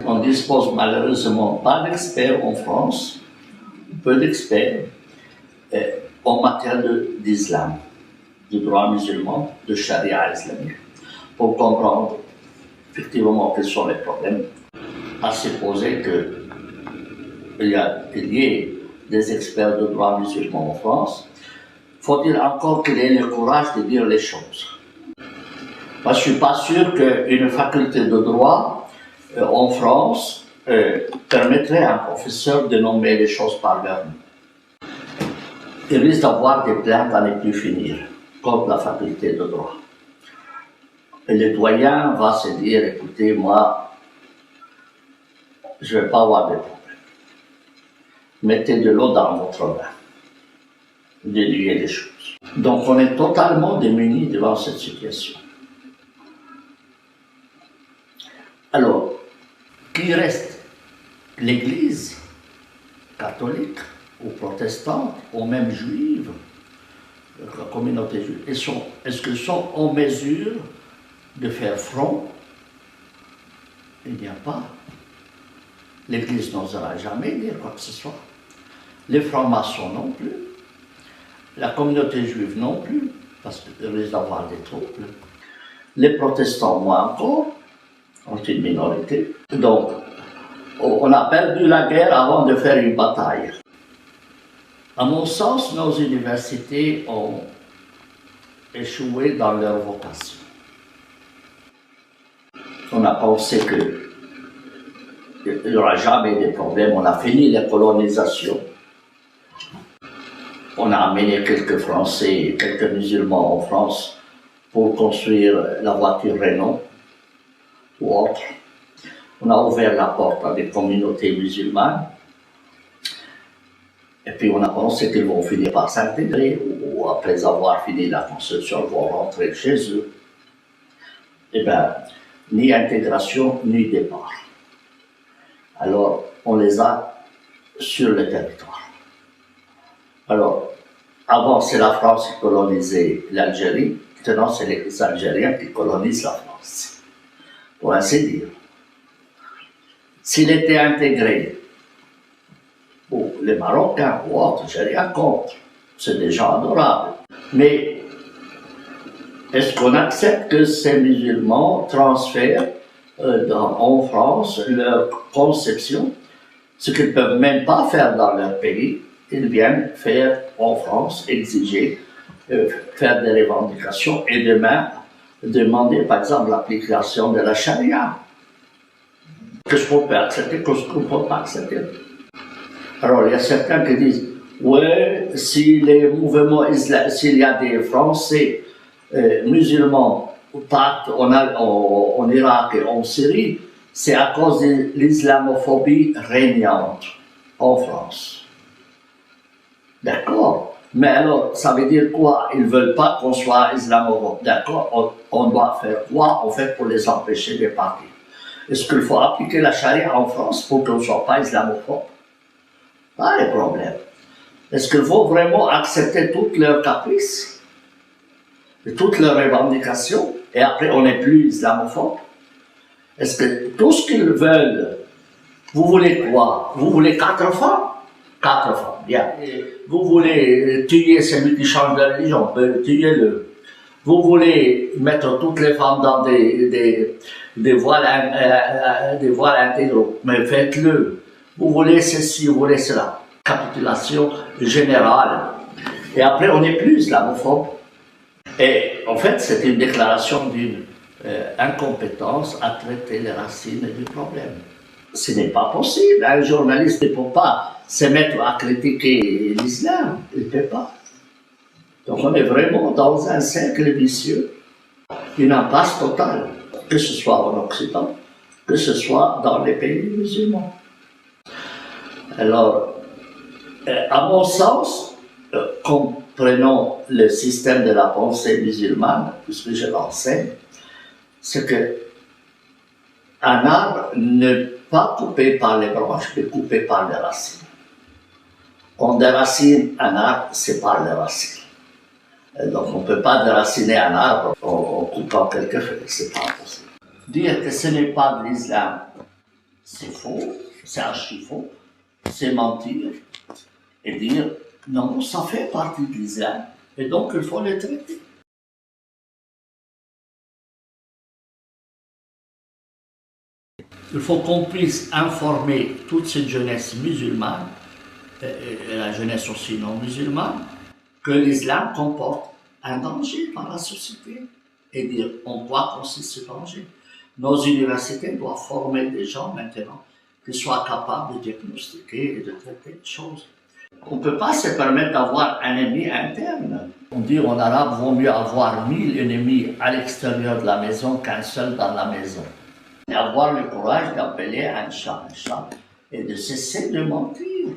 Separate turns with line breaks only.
On dispose malheureusement pas d'experts en France, peu d'experts en matière d'islam, de droit musulman, de charia islamique, pour comprendre effectivement quels sont les problèmes. À supposer qu'il y ait des experts de droit musulman en France, faut-il encore qu'il ait le courage de dire les choses. Moi, je ne suis pas sûr qu'une faculté de droit en France permettrait à un professeur de nommer les choses par leur nom. Il risque d'avoir des plaintes à ne plus finir contre la faculté de droit. Et le doyen va se dire, écoutez, moi, je ne vais pas avoir de problème. Mettez de l'eau dans votre vin, déliez les choses. Donc on est totalement démunis devant cette situation. Alors, qui reste? L'Église catholique ou protestante, ou même juive, la communauté juive, est-ce qu'ils sont en mesure de faire front? Il n'y a pas. L'Église n'osera jamais dire quoi que ce soit. Les francs-maçons non plus. La communauté juive non plus, parce qu'ils risquent d'avoir des troubles. Les protestants, moins encore, ont une minorité. Donc, on a perdu la guerre avant de faire une bataille. À mon sens, nos universités ont échoué dans leur vocation. On a pensé qu'il n'y aura jamais de problème. On a fini la colonisation. On a amené quelques Français, quelques musulmans en France pour construire la voiture Renault ou autre. On a ouvert la porte à des communautés musulmanes. Et puis on a pensé qu'ils vont finir par s'intégrer ou après avoir fini la construction, ils vont rentrer chez eux. Eh bien, ni intégration, ni départ. Alors, on les a sur le territoire. Alors, avant, c'est la France qui colonisait l'Algérie, maintenant, c'est les Algériens qui colonisent la France, pour ainsi dire. S'il était intégré, ou les Marocains ou autres, j'ai rien contre, c'est déjà adorable. Mais est-ce qu'on accepte que ces musulmans transfèrent en France leur conception, ce qu'ils ne peuvent même pas faire dans leur pays, ils viennent faire en France, exiger, faire des revendications et demain demander par exemple l'application de la charia. Qu'est-ce qu'on peut accepter, qu'est-ce qu'on ne peut pas accepter? Alors il y a certains qui disent, ouais, si les mouvements s'il y a des Français musulmans partent en Irak et en Syrie, c'est à cause de l'islamophobie régnante en France. D'accord? Mais alors, ça veut dire quoi? Ils ne veulent pas qu'on soit islamophobe. D'accord? On doit faire quoi, en fait, pour les empêcher de partir? Est-ce qu'il faut appliquer la charia en France pour qu'on ne soit pas islamophobe? Pas de problème. Est-ce qu'il faut vraiment accepter toutes leurs caprices et toutes leurs revendications et après on n'est plus islamophobe? Est-ce que tout ce qu'ils veulent, vous voulez quoi? Vous voulez 4 femmes? 4 femmes, bien. Vous voulez tuer celui qui change de religion? Tuez-le. Vous voulez mettre toutes les femmes dans des voiles intégraux? Mais faites-le. Vous voulez ceci, vous voulez cela. Capitulation générale. Et après, on n'est plus islamophobe. Et en fait, c'est une déclaration d'une incompétence à traiter les racines du problème. Ce n'est pas possible. Un journaliste ne peut pas se mettre à critiquer l'islam. Il ne peut pas. Donc on est vraiment dans un cercle vicieux, une impasse totale, que ce soit en Occident, que ce soit dans les pays musulmans. Alors, à mon sens, comprenons le système de la pensée musulmane, puisque je l'enseigne, c'est que un arbre n'est pas coupé par les branches, mais coupé par les racines. On déracine un arbre, c'est par les racines. Donc on ne peut pas déraciner un arbre en coupant quelques feuilles, c'est pas possible. Dire que ce n'est pas de l'islam c'est faux, c'est archi faux, c'est mentir et dire non, ça fait partie de l'islam et donc il faut les traiter. Il faut qu'on puisse informer toute cette jeunesse musulmane, et la jeunesse aussi non musulmane, que l'islam comporte un danger dans la société et dire on doit consister ce danger. Nos universités doivent former des gens maintenant qui soient capables de diagnostiquer et de traiter les choses. On ne peut pas se permettre d'avoir un ennemi interne. On dit en arabe, vaut mieux avoir 1000 ennemis à l'extérieur de la maison qu'un seul dans la maison. Et avoir le courage d'appeler un chat et de cesser de mentir.